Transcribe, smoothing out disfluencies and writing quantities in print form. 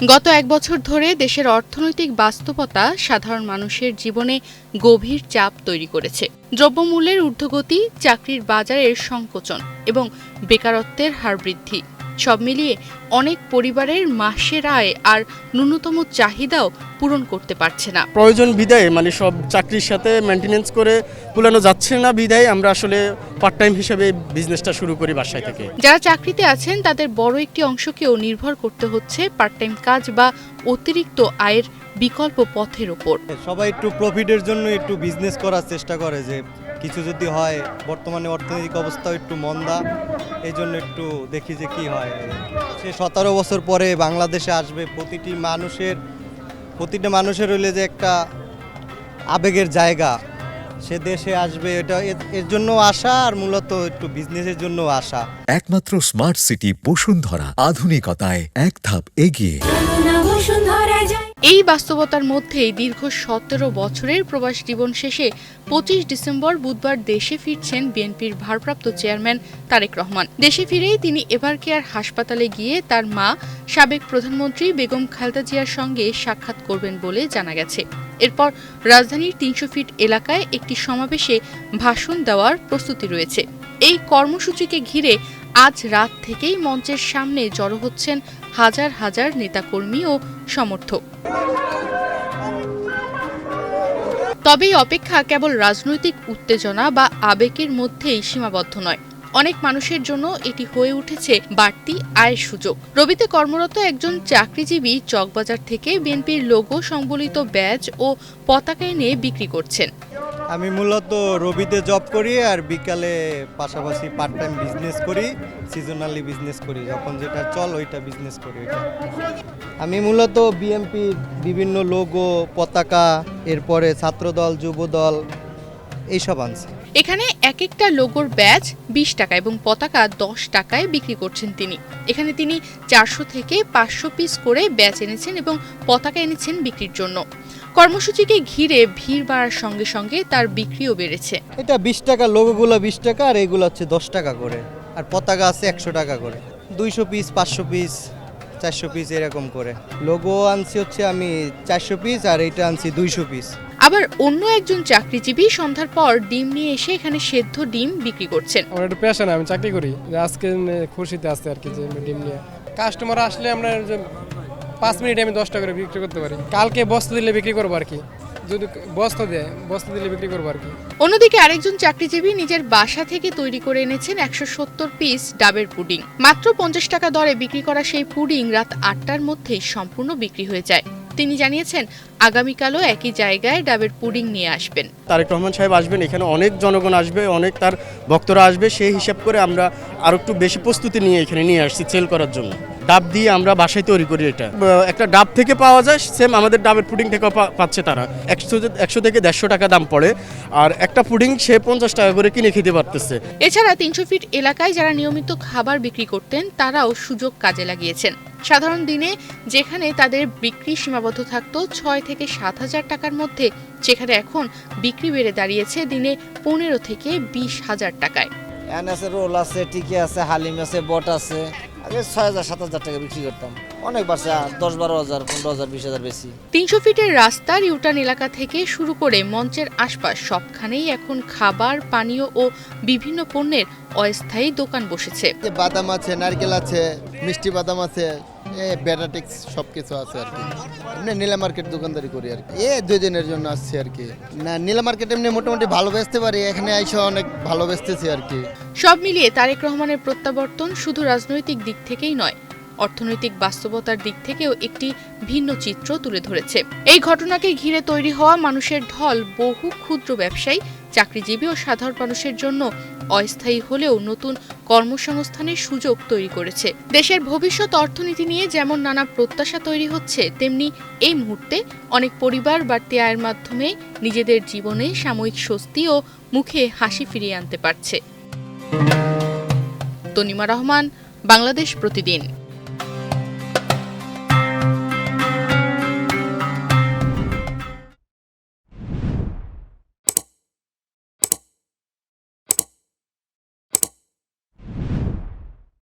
গত এক বছর ধরে দেশের অর্থনৈতিক বাস্তবতা সাধারণ মানুষের জীবনে গভীর চাপ তৈরি করেছে। দ্রব্যমূল্যের ঊর্ধ্বগতি, চাকরির বাজারের সংকোচন এবং বেকারত্বের হার বৃদ্ধি সব মিলিয়ে অনেক পরিবারের মাসের আয় আর ন্যূনতম চাহিদাও পূরণ করতে পারছে না। প্রয়োজন বিদায় সব চাকরির সাথে মেনটেনেন্স করে কুলানো যাচ্ছে না বিদায় আমরা আসলে পার্ট টাইম হিসেবে বিজনেসটা শুরু করি বাসায় থেকে। যারা চাকরিতে আছেন তাদের বড় একটি অংশকেও নির্ভর করতে হচ্ছে পার্ট টাইম কাজ বা অতিরিক্ত আয়ের বিকল্প পথের ওপর। সবাই একটু প্রফিটের জন্য একটু বিজনেস করার চেষ্টা করে, যে কিছু যদি হয়, বর্তমানে অর্থনৈতিক অবস্থাও একটু মন্দা, এই জন্য একটু দেখি যে কি হয়। সে 17 বছর পরে বাংলাদেশে আসবে, প্রতিটা মানুষের হইলে যে একটা আবেগের জায়গা, সে দেশে আসবে, এটা এর জন্য আশা, আর মূলত একটু বিজনেসের জন্য আশা। একমাত্র স্মার্ট সিটি বসুন্ধরা, আধুনিকতায় এক ধাপ এগিয়ে। এই বাস্তবতার মধ্যেই দীর্ঘ 17 বছরের প্রবাস জীবন শেষে 25 ডিসেম্বর বুধবার দেশে ফিরছেন বিএনপির ভারপ্রাপ্ত চেয়ারম্যান তারেক রহমান। দেশে ফিরেই তিনি এভারকেয়ার হাসপাতালে গিয়ে তার মা সাবেক প্রধানমন্ত্রী বেগম খালেদা জিয়ার সঙ্গে সাক্ষাৎ করবেন বলে জানা গেছে। এরপর রাজধানীর 300 ফিট এলাকায় একটি সমাবেশে ভাষণ দেওয়ার প্রস্তুতি রয়েছে। এই কর্মসূচিকে ঘিরে আজ রাত থেকেই মঞ্চের সামনে জড়ো হচ্ছেন হাজার হাজার নেতাকর্মী ও সমর্থক। তবে এই অপেক্ষা কেবল রাজনৈতিক উত্তেজনা বা আবেগের মধ্যেই সীমাবদ্ধ নয়। অনেক মানুষের জন্য এটি হয়ে উঠেছে বাড়তি আয়ের সুযোগ। রবিতে কর্মরত একজন চাকরিজীবী চকবাজার থেকে বিএনপির লোগো সংবলিত ব্যাজ ও পতাকা এনে বিক্রি করছেন। আমি মূলত রবিতে জব করি আর বিকালে পাশাপাশি পার্ট টাইম বিজনেস করি, সিজনালি বিজনেস করি, যখন যেটা চল ওইটা বিজনেস করি। আমি মূলত বিএনপির বিভিন্ন লোগো, পতাকা, এরপরে ছাত্রদল, যুবদল এইসব আনছি। এখানে এক একটা লোগোর ব্যাজ 20 টাকা এবং পতাকা 10 টাকায় বিক্রি করছেন তিনি। এখানে তিনি 400 থেকে 500 পিস করে ব্যাজ এনেছেন এবং পতাকা এনেছেন বিক্রির জন্য। কর্মসূচিকে ঘিরে ভিড় বাড়ার সঙ্গে সঙ্গে তার বিক্রিও বেড়েছে। এটা 20 টাকা, লোগোগুলো 20 টাকা, আর এইগুলো হচ্ছে 10 টাকা করে, আর পতাকা আছে 100 টাকা করে। 200 পিস, 500 পিস, 400 পিস এরকম করে। লোগো আনছি হচ্ছে আমি 400 পিস, আর এইটা আনছি 200 পিস। আবার অন্য একজন চাকরিজীবী সন্ধ্যার পর ডিম নিয়ে এসে এখানে সেদ্ধ ডিম বিক্রি করছেন। আমার একটা পেশা না, আমি চাকরি করি, আজকে খুশিতে আসতে আর কি, যে ডিম নিয়ে কাস্টমার আসলে আমরা 5 মিনিটে আমি 10 টাকা করে বিক্রি করতে পারি। কালকে বস্তা দিলে বিক্রি করবো আর কি, যদি বস্তা দিলে বিক্রি করবো আর কি। অন্যদিকে আরেকজন চাকরিজীবী নিজের বাসা থেকে তৈরি করে এনেছেন 170 পিস ডাবের পুডিং। মাত্র 50 টাকা দরে বিক্রি করা সেই পুডিং রাত 8টার মধ্যেই সম্পূর্ণ বিক্রি হয়ে যায়। তিনি জানিয়েছেন আগামীকালও একই জায়গায় ডাবের পুডিং নিয়ে আসবেন। তারেক রহমান সাহেব আসবেন, এখানে অনেক জনগণ আসবে, অনেক তার ভক্তরা আসবে, সেই হিসাব করে আমরা আরো একটু বেশি প্রস্তুতি নিয়ে এখানে নিয়ে আসছি সেল করার জন্য। ডাব দিয়ে আমরা বাসায় তৈরি করি, এটা একটা ডাব থেকে পাওয়া যায়, সেম আমাদের ডাবের পুডিং থেকে পাচ্ছে তারা। 100 থেকে 150 টাকা দাম পড়ে, আর একটা পুডিং সে 50 টাকা করে কিনে খেতে পারতেছে। এছাড়া 300 ফিট এলাকায় যারা নিয়মিত খাবার বিক্রি করতেন তারাও সুযোগ কাজে লাগিয়েছেন। সাধারণ দিনে যেখানে তাদের বিক্রি সীমাবদ্ধ থাকত 6 থেকে 7 হাজার টাকার মধ্যে, সেখানে এখন বিক্রি বেড়ে দাঁড়িয়েছে দিনে 15 থেকে 20 হাজার টাকায়। রোল আছে, টিকি আছে, হালিম আছে, বট আছে। আগে 6,000 7,000 টাকা বিক্রি করতাম, অনেক বাড়ছে, 10-12,000 15,000 20,000 বেশি। 300 ফিটের রাস্তার ইউটার্ন এলাকা থেকে শুরু করে মঞ্চের আশপাশ সবখানেই এখন খাবার, পানীয় ও বিভিন্ন পণ্যের অস্থায়ী দোকান বসেছে। বাদাম আছে, নারকেল আছে, মিষ্টি বাদাম আছে, ব্যাটাটিক্স সবকিছু আছে আর কি। এমনি নীলা মার্কেট দোকানদারি করি আর কি, 2 দিনের জন্য আসছি আর কি। না, নীলা মার্কেট এমনি মোটামুটি ভালো বেচতে পারি, এখানে আইসা অনেক ভালো বেচতেছি আর কি। সব মিলিয়ে তারেক রহমানের প্রত্যাবর্তন শুধু রাজনৈতিক দিক থেকেই নয়, অর্থনৈতিক বাস্তবতার দিক থেকেও একটি ভিন্ন চিত্র তুলে ধরেছে। এই ঘটনাকে ঘিরে তৈরি হওয়া মানুষের ঢল বহু ক্ষুদ্র ব্যবসায়ী, চাকরিজীবী ও সাধারণ মানুষের জন্য অস্থায়ী হলেও নতুন কর্মসংস্থানের সুযোগ তৈরি করেছে। দেশের ভবিষ্যৎ অর্থনীতি নিয়ে যেমন নানা প্রত্যাশা তৈরি হচ্ছে, তেমনি এই মুহূর্তে অনেক পরিবার বাড়তি আয়ের মাধ্যমে নিজেদের জীবনে সাময়িক স্বস্তি ও মুখে হাসি ফিরিয়ে আনতে পারছে। তনিমা রহমান, বাংলাদেশ প্রতিদিন।